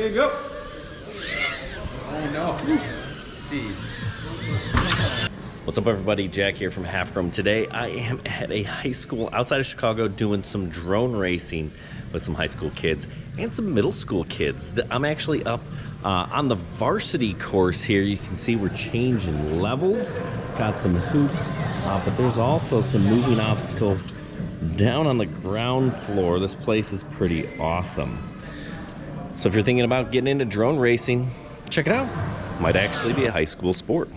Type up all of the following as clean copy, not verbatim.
There you go. Oh no. Jeez. What's up, everybody? Jack here from Half Drum. Today I am at a high school outside of Chicago doing some drone racing with some high school kids and some middle school kids. I'm actually up on the varsity course here. You can see we're changing levels. Got some hoops, but there's also some moving obstacles down on the ground floor. This place is pretty awesome. So if you're thinking about getting into drone racing, check it out. Might actually be a high school sport.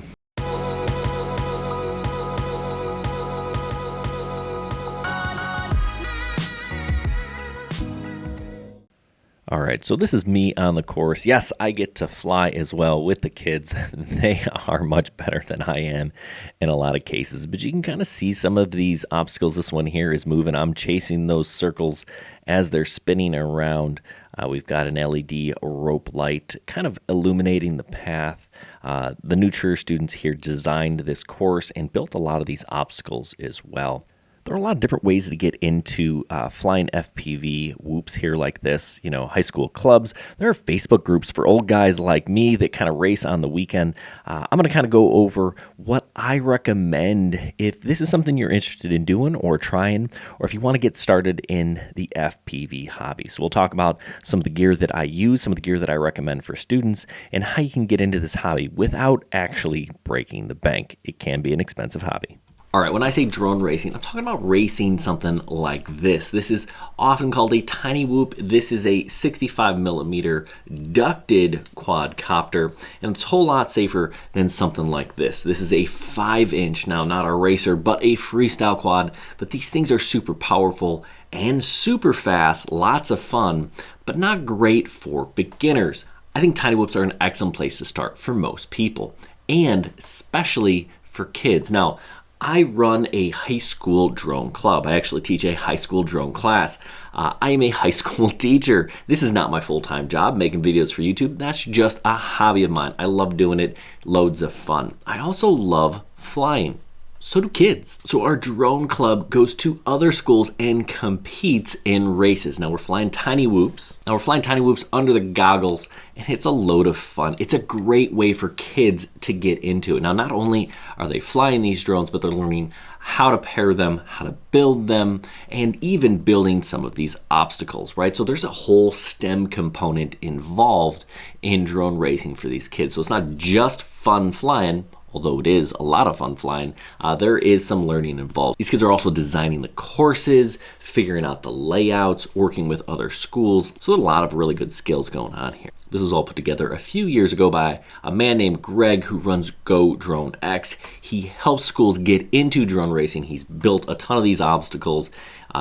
All right, so this is me on the course. Yes, I get to fly as well with the kids. They are much better than I am in a lot of cases, but you can kind of see some of these obstacles. This one here is moving. I'm chasing those circles as they're spinning around. We've got an LED rope light kind of illuminating the path. The New Trier students here designed this course and built a lot of these obstacles as well. There are a lot of different ways to get into flying FPV whoops here like this, you know, high school clubs. There are Facebook groups for old guys like me that kind of race on the weekend. I'm going to kind of go over what I recommend if this is something you're interested in doing or trying, or if you want to get started in the FPV hobby. So we'll talk about some of the gear that I use, some of the gear that I recommend for students, and how you can get into this hobby without actually breaking the bank. It can be an expensive hobby. All right, when I say drone racing, I'm talking about racing something like this. This is often called a tiny whoop. This is a 65 millimeter ducted quadcopter, and it's a whole lot safer than something like this. This is a 5-inch, now not a racer, but a freestyle quad. But these things are super powerful and super fast, lots of fun, but not great for beginners. I think tiny whoops are an excellent place to start for most people, and especially for kids. Now, I run a high school drone club. I actually teach a high school drone class. I am a high school teacher. This is not my full-time job, making videos for YouTube. That's just a hobby of mine. I love doing it, loads of fun. I also love flying. So do kids. So our drone club goes to other schools and competes in races. Now we're flying tiny whoops. Under the goggles, and it's a load of fun. It's a great way for kids to get into it. Now, not only are they flying these drones, but they're learning how to pair them, how to build them, and even building some of these obstacles, right? So there's a whole STEM component involved in drone racing for these kids. So it's not just fun flying, although it is a lot of fun flying. There is some learning involved. These kids are also designing the courses, figuring out the layouts, working with other schools. So a lot of really good skills going on here. This was all put together a few years ago by a man named Greg who runs Go Drone X. He helps schools get into drone racing. He's built a ton of these obstacles.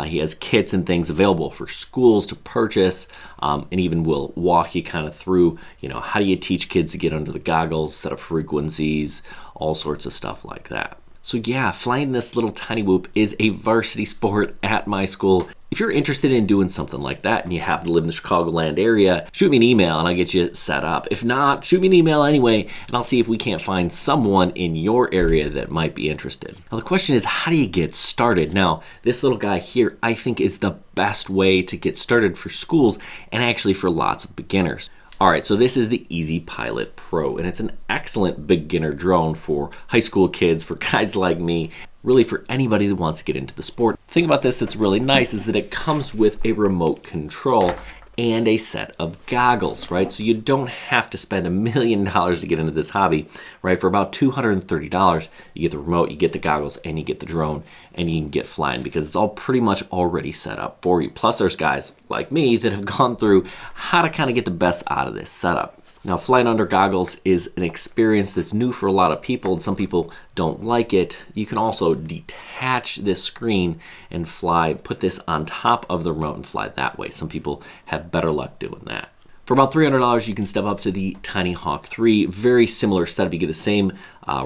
He has kits and things available for schools to purchase, and even will walk you kind of through, you know, how do you teach kids to get under the goggles, set up frequencies, all sorts of stuff like that. So yeah, flying this little tiny whoop is a varsity sport at my school. If you're interested in doing something like that and you happen to live in the Chicagoland area, shoot me an email and I'll get you set up. If not, shoot me an email anyway, and I'll see if we can't find someone in your area that might be interested. Now the question is, how do you get started? Now, this little guy here, I think, is the best way to get started for schools and actually for lots of beginners. All right, so this is the Easy Pilot Pro, and it's an excellent beginner drone for high school kids, for guys like me, really for anybody that wants to get into the sport. The thing about this that's really nice is that it comes with a remote control and a set of goggles, right? So you don't have to spend $1 million to get into this hobby, right? For about $230, you get the remote, you get the goggles, and you get the drone, and you can get flying because it's all pretty much already set up for you. Plus, there's guys like me that have gone through how to kind of get the best out of this setup. Now, flying under goggles is an experience that's new for a lot of people, and some people don't like it. You can also detach this screen and fly, put this on top of the remote and fly that way. Some people have better luck doing that. For about $300, you can step up to the Tiny Hawk 3. Very similar setup. You get the same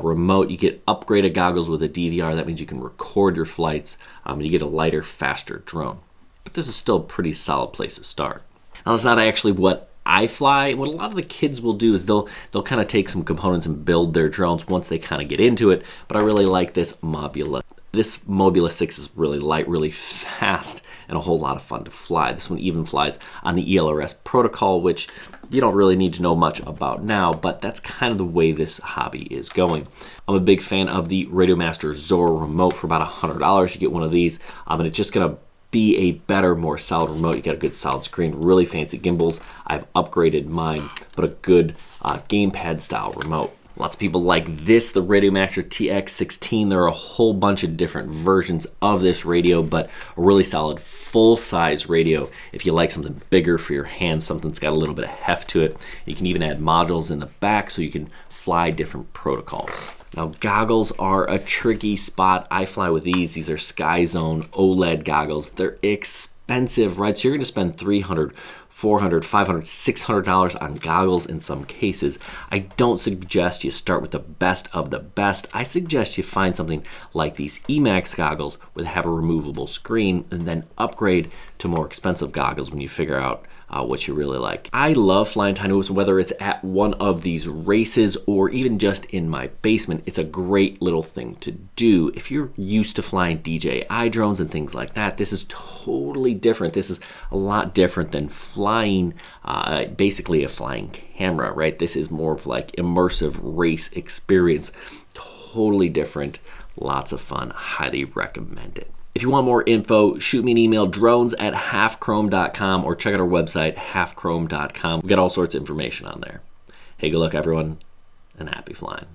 remote. You get upgraded goggles with a DVR. That means you can record your flights. And you get a lighter, faster drone. But this is still a pretty solid place to start. Now, that's not actually what iFly, what a lot of the kids will do is they'll kind of take some components and build their drones once they kind of get into it. But I really like this Mobula. This Mobula 6 is really light, really fast, and a whole lot of fun to fly. This one even flies on the ELRS protocol, which you don't really need to know much about now, but that's kind of the way this hobby is going. I'm a big fan of the Radiomaster Zora remote. For about $100, you get one of these, and it's just going to be a better, more solid remote. You got a good solid screen, really fancy gimbals. I've upgraded mine, but a good gamepad style remote. Lots of people like this, the Radiomaster TX16. There are a whole bunch of different versions of this radio, but a really solid full-size radio. If you like something bigger for your hands, something that's got a little bit of heft to it, you can even add modules in the back so you can fly different protocols. Now, goggles are a tricky spot. I fly with these. These are Sky Zone OLED goggles. They're expensive, right? So you're going to spend $300, $400, $500, $600 on goggles in some cases. I don't suggest you start with the best of the best. I suggest you find something like these emax goggles that have a removable screen, and then upgrade to more expensive goggles when you figure out what you really like. I love flying tiny hoops, whether it's at one of these races or even just in my basement. It's a great little thing to do. If you're used to flying DJI drones and things like that, this is totally different. This is a lot different than flying basically a flying camera, right? This is more of like immersive race experience. Totally different. Lots of fun. Highly recommend it. If you want more info, shoot me an email, drones@halfchrome.com, or check out our website, halfchrome.com. We got all sorts of information on there. Hey, good luck, everyone, and happy flying.